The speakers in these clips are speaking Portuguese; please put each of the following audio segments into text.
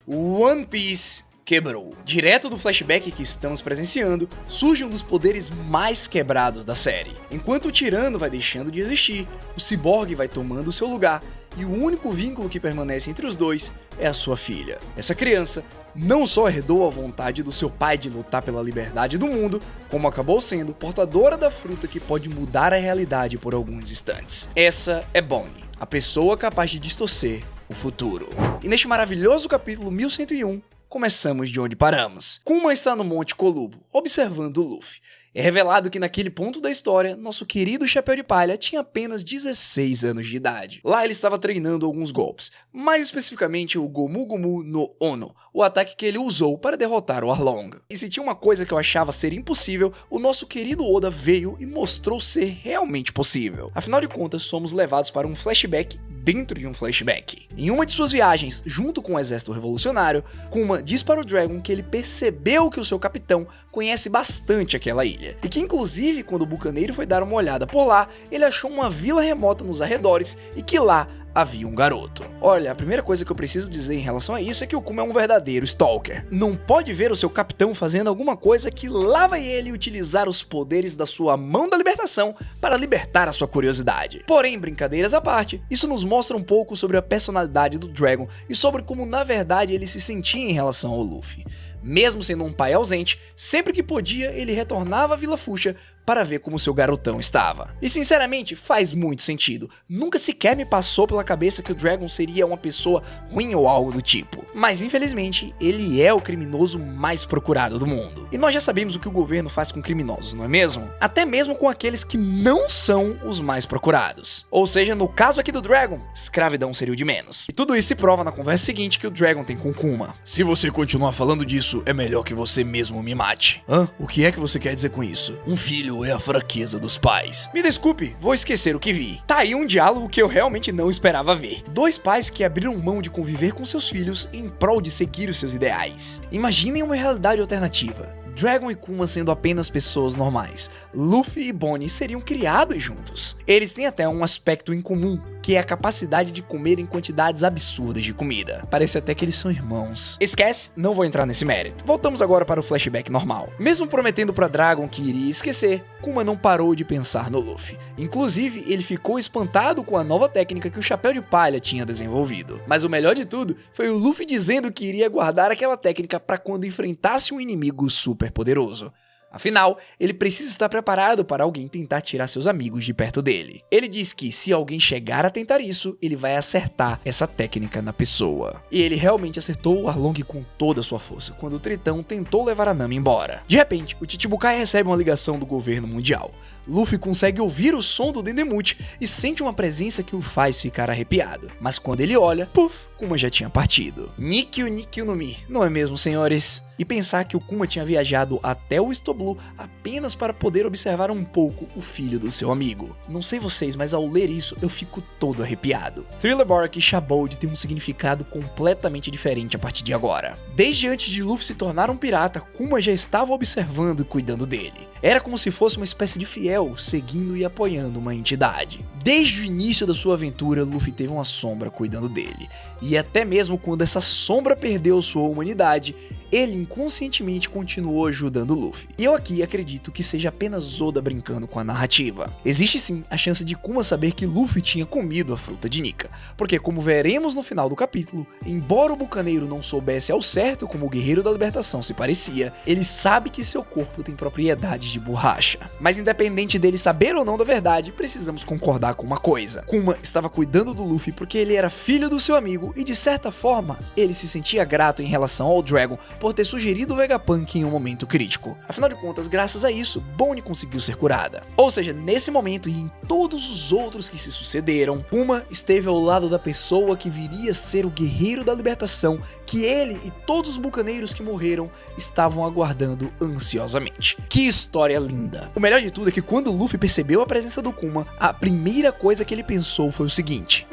One Piece quebrou. Direto do flashback que estamos presenciando, surge um dos poderes mais quebrados da série. Enquanto o tirano vai deixando de existir, o ciborgue vai tomando seu lugar e o único vínculo que permanece entre os dois é a sua filha. Essa criança não só herdou a vontade do seu pai de lutar pela liberdade do mundo, como acabou sendo portadora da fruta que pode mudar a realidade por alguns instantes. Essa é Bonnie, a pessoa capaz de distorcer o futuro. E neste maravilhoso capítulo 1101, começamos de onde paramos. Kuma está no Monte Colubo, observando o Luffy. É revelado que naquele ponto da história, nosso querido Chapéu de Palha tinha apenas 16 anos de idade. Lá ele estava treinando alguns golpes, mais especificamente o Gomu Gomu no Ono, o ataque que ele usou para derrotar o Arlong. E se tinha uma coisa que eu achava ser impossível, o nosso querido Oda veio e mostrou ser realmente possível. Afinal de contas, somos levados para um flashback dentro de um flashback. Em uma de suas viagens, junto com o exército revolucionário, Kuma diz para o Dragon que ele percebeu que o seu capitão conhece bastante aquela ilha, e que inclusive quando o bucaneiro foi dar uma olhada por lá, ele achou uma vila remota nos arredores e que lá havia um garoto. Olha, a primeira coisa que eu preciso dizer em relação a isso é que o Kuma é um verdadeiro stalker. Não pode ver o seu capitão fazendo alguma coisa que lá vai ele utilizar os poderes da sua mão da libertação para libertar a sua curiosidade. Porém, brincadeiras à parte, isso nos mostra um pouco sobre a personalidade do Dragon e sobre como na verdade ele se sentia em relação ao Luffy. Mesmo sendo um pai ausente, sempre que podia ele retornava à Vila Fuxa para ver como seu garotão estava. E sinceramente, faz muito sentido. Nunca sequer me passou pela cabeça que o Dragon seria uma pessoa ruim ou algo do tipo. Mas infelizmente, ele é o criminoso mais procurado do mundo. E nós já sabemos o que o governo faz com criminosos, não é mesmo? Até mesmo com aqueles que não são os mais procurados. Ou seja, no caso aqui do Dragon, escravidão seria o de menos. E tudo isso se prova na conversa seguinte que o Dragon tem com Kuma. Se você continuar falando disso, é melhor que você mesmo me mate. Hã? O que é que você quer dizer com isso? Um filho é a fraqueza dos pais. Me desculpe, vou esquecer o que vi. Tá aí um diálogo que eu realmente não esperava ver. Dois pais que abriram mão de conviver com seus filhos em prol de seguir os seus ideais. Imaginem uma realidade alternativa. Dragon e Kuma sendo apenas pessoas normais. Luffy e Bonnie seriam criados juntos. Eles têm até um aspecto em comum, que é a capacidade de comer em quantidades absurdas de comida. Parece até que eles são irmãos. Esquece, não vou entrar nesse mérito. Voltamos agora para o flashback normal. Mesmo prometendo para Dragon que iria esquecer, Kuma não parou de pensar no Luffy. Inclusive, ele ficou espantado com a nova técnica que o Chapéu de Palha tinha desenvolvido. Mas o melhor de tudo foi o Luffy dizendo que iria guardar aquela técnica para quando enfrentasse um inimigo super poderoso. Afinal, ele precisa estar preparado para alguém tentar tirar seus amigos de perto dele. Ele diz que se alguém chegar a tentar isso, ele vai acertar essa técnica na pessoa. E ele realmente acertou o Arlong com toda a sua força, quando o Tritão tentou levar a Nami embora. De repente, o Chichibukai recebe uma ligação do governo mundial. Luffy consegue ouvir o som do Dendemuth e sente uma presença que o faz ficar arrepiado. Mas quando ele olha, puf, Kuma já tinha partido. Nikyu no Mi, não é mesmo, senhores? E pensar que o Kuma tinha viajado até o East Blue apenas para poder observar um pouco o filho do seu amigo. Não sei vocês, mas ao ler isso eu fico todo arrepiado. Thriller Bark e Shabold têm um significado completamente diferente a partir de agora. Desde antes de Luffy se tornar um pirata, Kuma já estava observando e cuidando dele. Era como se fosse uma espécie de fiel, seguindo e apoiando uma entidade. Desde o início da sua aventura, Luffy teve uma sombra cuidando dele. E até mesmo quando essa sombra perdeu sua humanidade, ele inconscientemente continuou ajudando Luffy. E eu aqui acredito que seja apenas Oda brincando com a narrativa. Existe sim a chance de Kuma saber que Luffy tinha comido a fruta de Nika, porque como veremos no final do capítulo, embora o bucaneiro não soubesse ao certo como o guerreiro da libertação se parecia, ele sabe que seu corpo tem propriedades de borracha. Mas independente dele saber ou não da verdade, precisamos concordar com uma coisa. Kuma estava cuidando do Luffy porque ele era filho do seu amigo e de certa forma, ele se sentia grato em relação ao Dragon por ter sugerido o Vegapunk em um momento crítico. Afinal de contas, graças a isso, Bonnie conseguiu ser curada. Ou seja, nesse momento e em todos os outros que se sucederam, Kuma esteve ao lado da pessoa que viria a ser o guerreiro da libertação que ele e todos os bucaneiros que morreram estavam aguardando ansiosamente. Que história linda! O melhor de tudo é que quando Luffy percebeu a presença do Kuma, a primeira coisa que ele pensou foi o seguinte: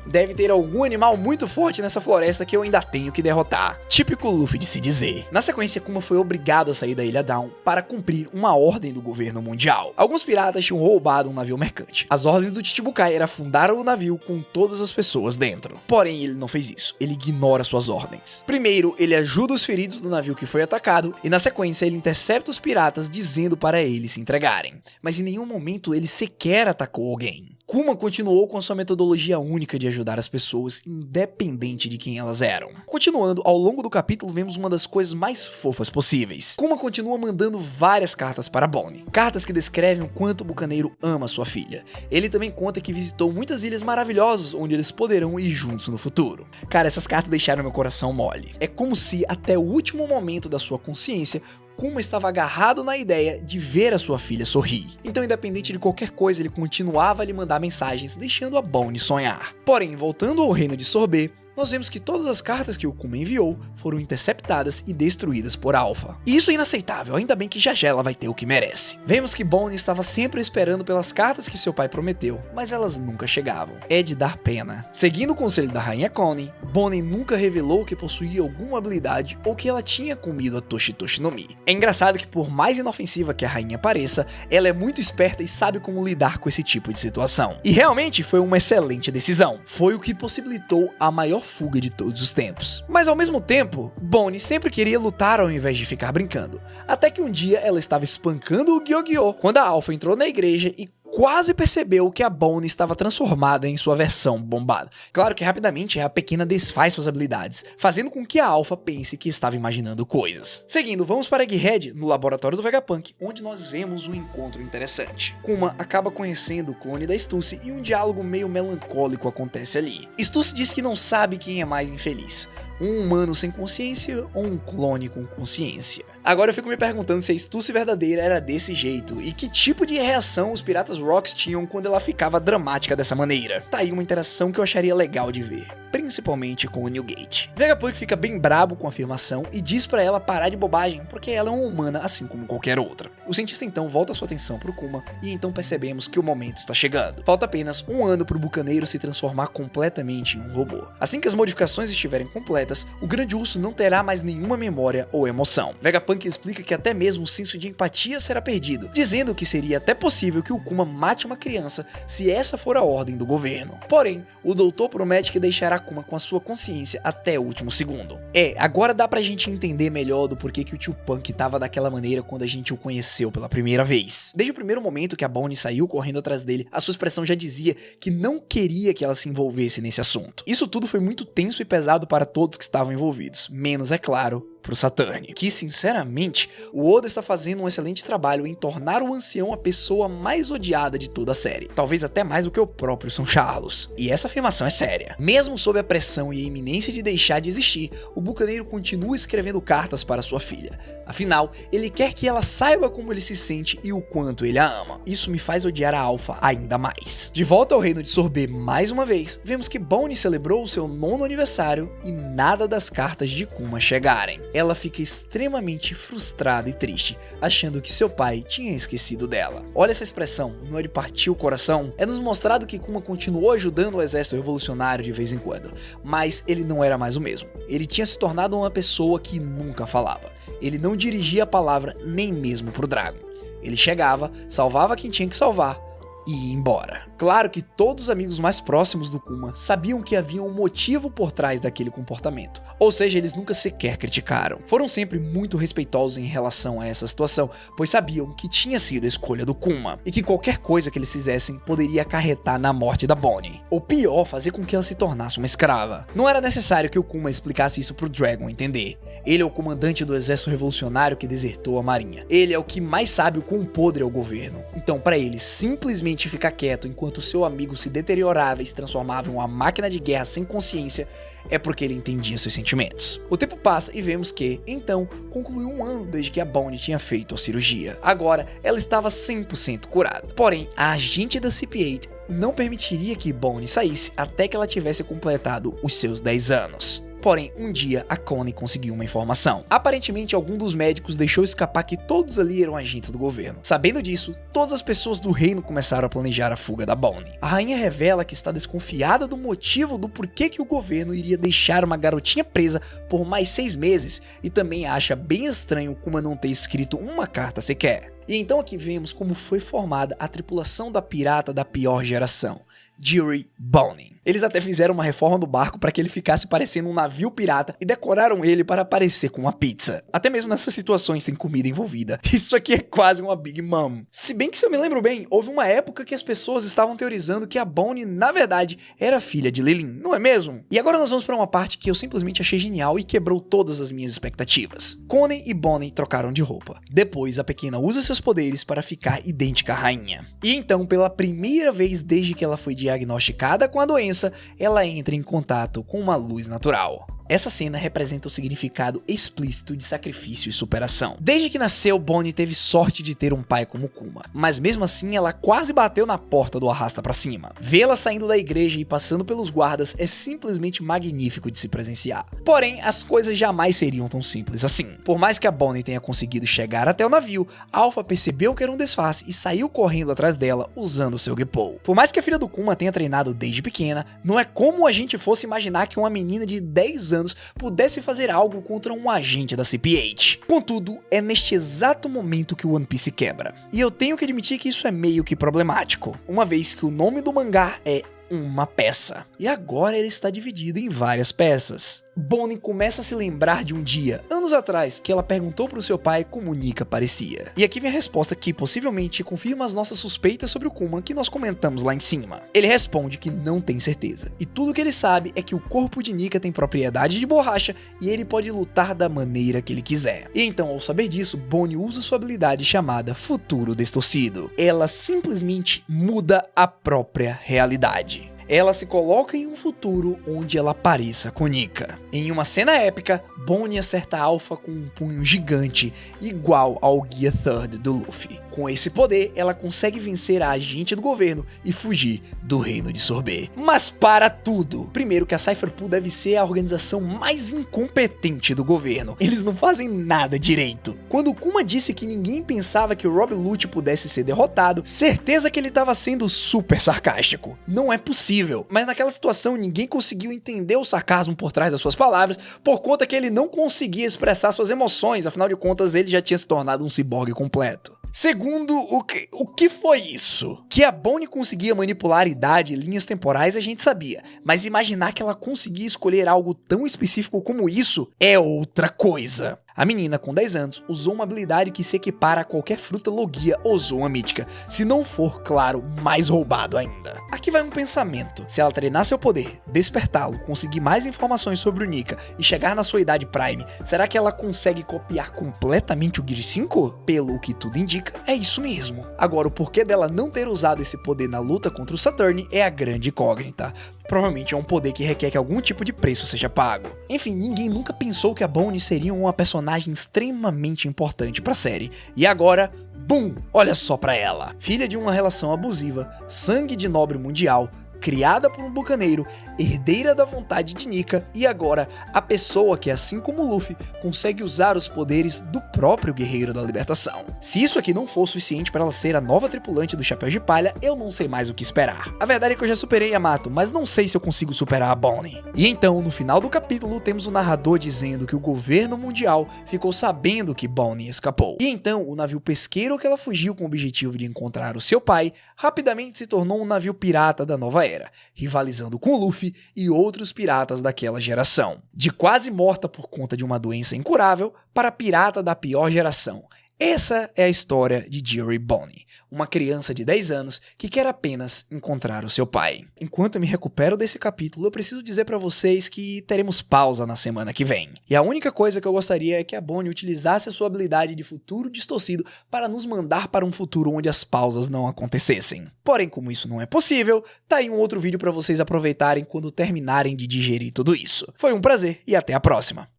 Deve ter algum animal muito forte nessa floresta que eu ainda tenho que derrotar. Típico Luffy de se dizer. Na sequência, Kuma foi obrigado a sair da Ilha Down para cumprir uma ordem do governo mundial. Alguns piratas tinham roubado um navio mercante. As ordens do Chichibukai era afundar o navio com todas as pessoas dentro. Porém, ele não fez isso. Ele ignora suas ordens. Primeiro, ele ajuda os feridos do navio que foi atacado e na sequência ele intercepta os piratas dizendo para eles se entregarem. Mas em nenhum momento ele sequer atacou alguém. Kuma continuou com sua metodologia única de ajudar as pessoas, independente de quem elas eram. Continuando, ao longo do capítulo vemos uma das coisas mais fofas possíveis. Kuma continua mandando várias cartas para Bonnie. Cartas que descrevem o quanto o bucaneiro ama sua filha. Ele também conta que visitou muitas ilhas maravilhosas onde eles poderão ir juntos no futuro. Cara, essas cartas deixaram meu coração mole. É como se, até o último momento da sua consciência, Kuma estava agarrado na ideia de ver a sua filha sorrir. Então, independente de qualquer coisa, ele continuava a lhe mandar mensagens, deixando a Bonnie sonhar. Porém, voltando ao reino de Sorbet, nós vemos que todas as cartas que o Kuma enviou foram interceptadas e destruídas por Alpha. Isso é inaceitável, ainda bem que já ela vai ter o que merece. Vemos que Bonnie estava sempre esperando pelas cartas que seu pai prometeu, mas elas nunca chegavam. É de dar pena. Seguindo o conselho da rainha Connie, Bonnie nunca revelou que possuía alguma habilidade ou que ela tinha comido a Toshi Toshi no Mi. É engraçado que por mais inofensiva que a rainha pareça, ela é muito esperta e sabe como lidar com esse tipo de situação. E realmente foi uma excelente decisão. Foi o que possibilitou a maior fuga de todos os tempos. Mas ao mesmo tempo, Bonnie sempre queria lutar ao invés de ficar brincando. Até que um dia ela estava espancando o Gyogyo quando a Alpha entrou na igreja e quase percebeu que a Bonnie estava transformada em sua versão bombada. Claro que rapidamente a pequena desfaz suas habilidades, fazendo com que a Alpha pense que estava imaginando coisas. Seguindo, vamos para Egghead, no laboratório do Vegapunk, onde nós vemos um encontro interessante. Kuma acaba conhecendo o clone da Stussy e um diálogo meio melancólico acontece ali. Stussy diz que não sabe quem é mais infeliz, um humano sem consciência ou um clone com consciência. Agora eu fico me perguntando se a Stussy verdadeira era desse jeito e que tipo de reação os Piratas Rocks tinham quando ela ficava dramática dessa maneira. Tá aí uma interação que eu acharia legal de ver, principalmente com o Newgate. Vegapunk fica bem brabo com a afirmação e diz pra ela parar de bobagem porque ela é uma humana assim como qualquer outra. O cientista então volta sua atenção pro Kuma e então percebemos que o momento está chegando. Falta apenas um ano pro bucaneiro se transformar completamente em um robô. Assim que as modificações estiverem completas, o grande urso não terá mais nenhuma memória ou emoção. Vegapunk explica que até mesmo o senso de empatia será perdido, dizendo que seria até possível que o Kuma mate uma criança se essa for a ordem do governo. Porém, o doutor promete que deixará Kuma com a sua consciência até o último segundo. Agora dá pra gente entender melhor do porquê que o tio Punk tava daquela maneira quando a gente o conheceu pela primeira vez. Desde o primeiro momento que a Bonnie saiu correndo atrás dele, a sua expressão já dizia que não queria que ela se envolvesse nesse assunto. Isso tudo foi muito tenso e pesado para todos que estavam envolvidos, menos, é claro, pro Saturn, que sinceramente o Oda está fazendo um excelente trabalho em tornar o ancião a pessoa mais odiada de toda a série, talvez até mais do que o próprio São Carlos. E essa afirmação é séria. Mesmo sob a pressão e a iminência de deixar de existir, o bucaneiro continua escrevendo cartas para sua filha. Afinal, ele quer que ela saiba como ele se sente e o quanto ele a ama. Isso me faz odiar a Alpha ainda mais. De volta ao reino de Sorbet mais uma vez, vemos que Bonnie celebrou o seu 9º aniversário e nada das cartas de Kuma chegarem. Ela fica extremamente frustrada e triste, achando que seu pai tinha esquecido dela. Olha essa expressão, não é de partir o coração? É nos mostrado que Kuma continuou ajudando o exército revolucionário de vez em quando, mas ele não era mais o mesmo. Ele tinha se tornado uma pessoa que nunca falava. Ele não dirigia a palavra nem mesmo pro Dragon. Ele chegava, salvava quem tinha que salvar e ia embora. Claro que todos os amigos mais próximos do Kuma sabiam que havia um motivo por trás daquele comportamento, ou seja, eles nunca sequer criticaram. Foram sempre muito respeitosos em relação a essa situação, pois sabiam que tinha sido a escolha do Kuma, e que qualquer coisa que eles fizessem poderia acarretar na morte da Bonnie, ou pior, fazer com que ela se tornasse uma escrava. Não era necessário que o Kuma explicasse isso pro Dragon entender. Ele é o comandante do exército revolucionário que desertou a marinha. Ele é o que mais sabe o quão podre é o governo. Então, para ele simplesmente ficar quieto enquanto seu amigo se deteriorava e se transformava em uma máquina de guerra sem consciência, é porque ele entendia seus sentimentos. O tempo passa e vemos que, então, concluiu um ano desde que a Bonnie tinha feito a cirurgia. Agora, ela estava 100% curada. Porém, a agente da CP8 não permitiria que Bonnie saísse até que ela tivesse completado os seus 10 anos. Porém, um dia a Connie conseguiu uma informação. Aparentemente, algum dos médicos deixou escapar que todos ali eram agentes do governo. Sabendo disso, todas as pessoas do reino começaram a planejar a fuga da Bonnie. A rainha revela que está desconfiada do motivo do porquê que o governo iria deixar uma garotinha presa por mais 6 meses e também acha bem estranho Kuma não ter escrito uma carta sequer. E então aqui vemos como foi formada a tripulação da pirata da pior geração, Jiri Bonin. Eles até fizeram uma reforma do barco para que ele ficasse parecendo um navio pirata e decoraram ele para parecer com uma pizza. Até mesmo nessas situações tem comida envolvida. Isso aqui é quase uma Big Mom. Se bem que, se eu me lembro bem, houve uma época que as pessoas estavam teorizando que a Bonnie, na verdade, era filha de Lilin, não é mesmo? E agora nós vamos para uma parte que eu simplesmente achei genial e quebrou todas as minhas expectativas. Connie e Bonnie trocaram de roupa. Depois, a pequena usa seus poderes para ficar idêntica à rainha. E então, pela primeira vez desde que ela foi diagnosticada com a doença, ela entra em contato com uma luz natural. Essa cena representa o significado explícito de sacrifício e superação. Desde que nasceu, Bonnie teve sorte de ter um pai como Kuma, mas mesmo assim ela quase bateu na porta do arrasta pra cima. Vê-la saindo da igreja e passando pelos guardas é simplesmente magnífico de se presenciar. Porém, as coisas jamais seriam tão simples assim. Por mais que a Bonnie tenha conseguido chegar até o navio, Alpha percebeu que era um disfarce e saiu correndo atrás dela usando seu Gepou. Por mais que a filha do Kuma tenha treinado desde pequena, não é como a gente fosse imaginar que uma menina de 10 anos pudesse fazer algo contra um agente da CPH. Contudo, é neste exato momento que o One Piece quebra. E eu tenho que admitir que isso é meio que problemático, uma vez que o nome do mangá é uma peça. E agora ele está dividido em várias peças. Bonnie começa a se lembrar de um dia, anos atrás, que ela perguntou para o seu pai como Nika parecia. E aqui vem a resposta que possivelmente confirma as nossas suspeitas sobre o Kuma que nós comentamos lá em cima. Ele responde que não tem certeza, e tudo que ele sabe é que o corpo de Nika tem propriedade de borracha e ele pode lutar da maneira que ele quiser. E então, ao saber disso, Bonnie usa sua habilidade chamada Futuro Distorcido. Ela simplesmente muda a própria realidade. Ela se coloca em um futuro onde ela pareça com Nika. Em uma cena épica, Bonnie acerta Alpha com um punho gigante, igual ao Gear Third do Luffy. Com esse poder, ela consegue vencer a agente do governo e fugir do reino de Sorbet. Mas para tudo! Primeiro que a Cypher Pool deve ser a organização mais incompetente do governo. Eles não fazem nada direito. Quando o Kuma disse que ninguém pensava que o Rob Lute pudesse ser derrotado, certeza que ele estava sendo super sarcástico. Não é possível. Mas naquela situação ninguém conseguiu entender o sarcasmo por trás das suas palavras, por conta que ele não conseguia expressar suas emoções, afinal de contas ele já tinha se tornado um ciborgue completo. Segundo, o que foi isso? Que a Bonnie conseguia manipular a idade e linhas temporais a gente sabia, mas imaginar que ela conseguia escolher algo tão específico como isso é outra coisa. A menina, com 10 anos, usou uma habilidade que se equipara a qualquer fruta logia ou zoa mítica, se não for, claro, mais roubado ainda. Aqui vai um pensamento: se ela treinar seu poder, despertá-lo, conseguir mais informações sobre o Nika e chegar na sua idade Prime, será que ela consegue copiar completamente o Gear 5? Pelo que tudo indica, é isso mesmo. Agora, o porquê dela não ter usado esse poder na luta contra o Saturn é a grande incógnita. Provavelmente é um poder que requer que algum tipo de preço seja pago. Enfim, ninguém nunca pensou que a Bonnie seria uma personagem extremamente importante pra série. E agora, BUM! Olha só pra ela. Filha de uma relação abusiva, sangue de nobre mundial, criada por um bucaneiro, herdeira da vontade de Nika e agora a pessoa que, assim como Luffy, consegue usar os poderes do próprio Guerreiro da Libertação. Se isso aqui não for suficiente para ela ser a nova tripulante do Chapéu de Palha, eu não sei mais o que esperar. A verdade é que eu já superei Yamato, mas não sei se eu consigo superar a Bonnie. E então, no final do capítulo, temos o narrador dizendo que o governo mundial ficou sabendo que Bonnie escapou. E então, o navio pesqueiro que ela fugiu com o objetivo de encontrar o seu pai, rapidamente se tornou um navio pirata da nova era, rivalizando com Luffy e outros piratas daquela geração. De quase morta por conta de uma doença incurável, para pirata da pior geração. Essa é a história de Jiri Bonnie, uma criança de 10 anos que quer apenas encontrar o seu pai. Enquanto eu me recupero desse capítulo, eu preciso dizer pra vocês que teremos pausa na semana que vem. E a única coisa que eu gostaria é que a Bonnie utilizasse a sua habilidade de futuro distorcido para nos mandar para um futuro onde as pausas não acontecessem. Porém, como isso não é possível, tá aí um outro vídeo pra vocês aproveitarem quando terminarem de digerir tudo isso. Foi um prazer e até a próxima.